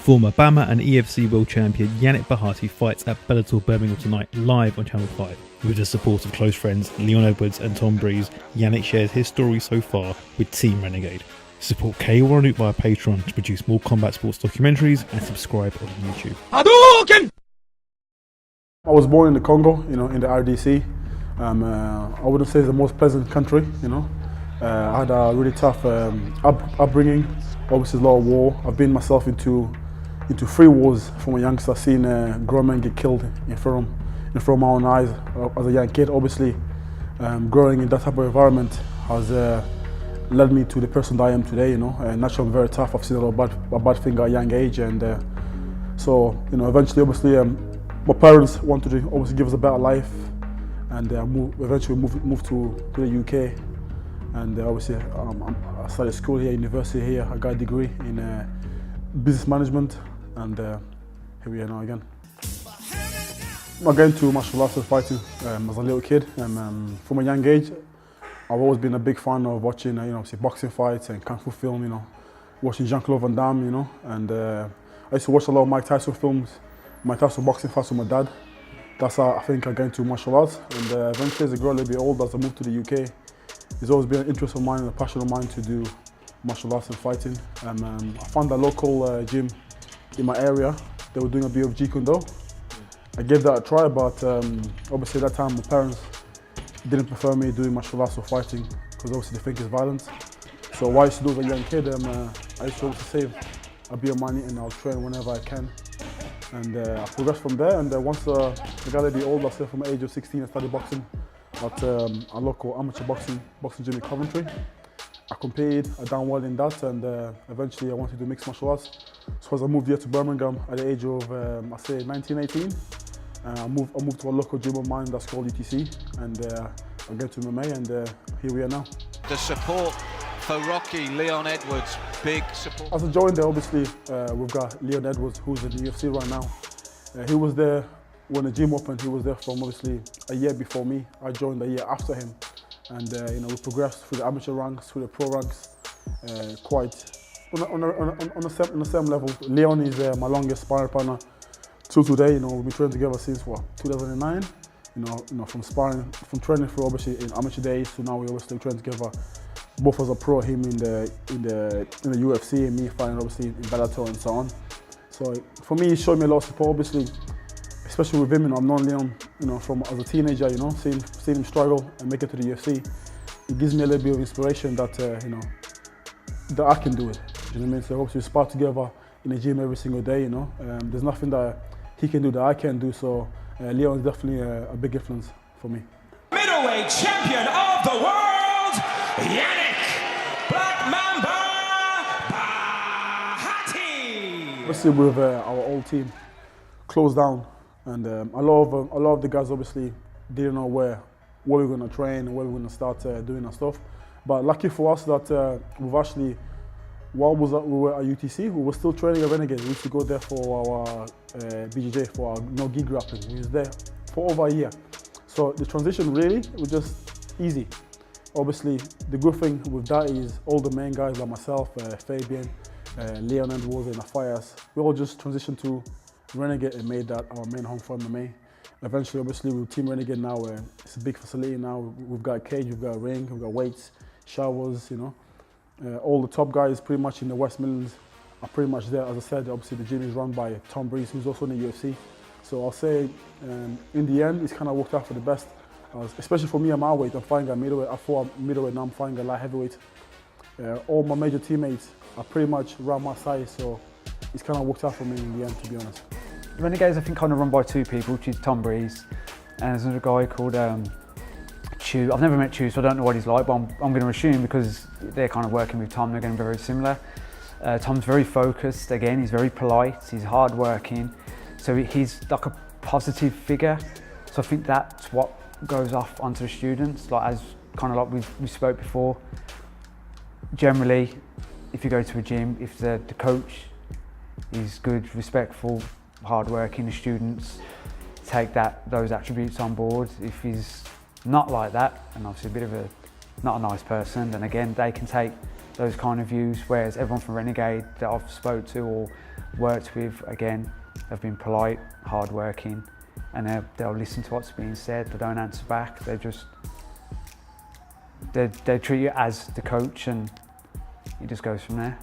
Former BAMMA and EFC world champion Yannick Bahati fights at Bellator Birmingham tonight, live on Channel 5. With the support of close friends Leon Edwards and Tom Breese, Yannick shares his story so far with Team Renegade. Support K1 via Patreon to produce more combat sports documentaries and subscribe on YouTube. Hadouken! I was born in the Congo, in the RDC. I wouldn't say it's the most pleasant country, I had a really tough upbringing. Obviously, a lot of war. I've been myself into 3 wars from a youngster. I've seen grown men get killed in front of my own eyes as a young kid. Obviously, growing in that type of environment has led me to the person that I am today. Naturally, I'm very tough. I've seen a lot of bad things at a young age, and so eventually, obviously, my parents wanted to obviously give us a better life, and eventually moved to the UK. And obviously, I started school here, university here. I got a degree in business management, and here we are now again. I got into martial arts and fighting as a little kid. From a young age, I've always been a big fan of watching, boxing fights and kung fu film. Watching Jean-Claude Van Damme, and I used to watch a lot of Mike Tyson films, Mike Tyson boxing fights with my dad. That's how I think I got into martial arts. And eventually, as I grew a little bit older, as I moved to the UK, it's always been an interest of mine and a passion of mine to do martial arts and fighting. I found a local gym in my area. They were doing a bit of Jeet Kune Do. I gave that a try, but obviously at that time my parents didn't prefer me doing martial arts or fighting because obviously they think it's violence. So what I used to do as a young kid, I used to save a bit of money and I'll train whenever I can. And I progressed from there, and once I got a bit older, from the age of 16, I started boxing at a local amateur boxing gym in Coventry. I competed, I done well in that, and eventually I wanted to do mixed martial arts. So as I moved here to Birmingham at the age of, I say 19, 18, I moved to a local gym of mine that's called ETC, and I got to MMA, and here we are now. The support for Rocky, Leon Edwards, big support. As I joined there, obviously, we've got Leon Edwards, who's in the UFC right now. He was there when the gym opened. He was there from obviously a year before me. I joined a year after him, and we progressed through the amateur ranks, through the pro ranks, quite on the same level. Leon is my longest sparring partner till today. We've been training together since 2009. From training through obviously in amateur days to now we obviously train together. Both as a pro, him in the UFC, and me fighting obviously in Bellator and so on. So for me, he showed me a lot of support, obviously, especially with him. I've known Leon, from as a teenager, seeing him struggle and make it to the UFC. It gives me a little bit of inspiration that that I can do it. You know what I mean? So obviously we spar together in the gym every single day. There's nothing that he can do that I can do. So Leon is definitely a big influence for me. Middleweight champion of the world, Yannick Black Mamba Bahati. Obviously with our old team closed down, and a lot of the guys obviously didn't know where we were going to train and where we were going to start doing our stuff. But lucky for us that we've actually, while we were at UTC, we were still training at Renegade. We used to go there for our BJJ, for our no-gi grappling. We was there for over a year. So the transition really was just easy. Obviously, the good thing with that is all the main guys like myself, Fabian, Leon Edwards and Afias, we all just transitioned to Renegade and made that our main home for MMA. Eventually, obviously, with Team Renegade now, it's a big facility now. We've got a cage, we've got a ring, we've got weights, showers, all the top guys pretty much in the West Midlands are pretty much there. As I said, obviously the gym is run by Tom Breese, who's also in the UFC. So I'll say, in the end, it's kind of worked out for the best. Especially for me at my weight, I'm fighting at middleweight. I fought at middleweight, now I'm fighting at light heavyweight. All my major teammates are pretty much around my size, so it's kind of worked out for me in the end, to be honest. Renegades, I think, kind of run by 2 people, which is Tom Breese, and there's another guy called Chew. I've never met Chew, so I don't know what he's like, but I'm going to assume because they're kind of working with Tom, they're going to be very similar. Tom's very focused, again, he's very polite, he's hard-working, so he's like a positive figure. So I think that's what goes off onto the students, like we spoke before. Generally, if you go to a gym, if the coach is good, respectful, hard-working, the students take those attributes on board. If he's not like that, and obviously a bit of not a nice person, then again they can take those kind of views, whereas everyone from Renegade that I've spoke to or worked with, again, have been polite, hard-working, and they'll listen to what's being said. They don't answer back. They treat you as the coach, and it just goes from there.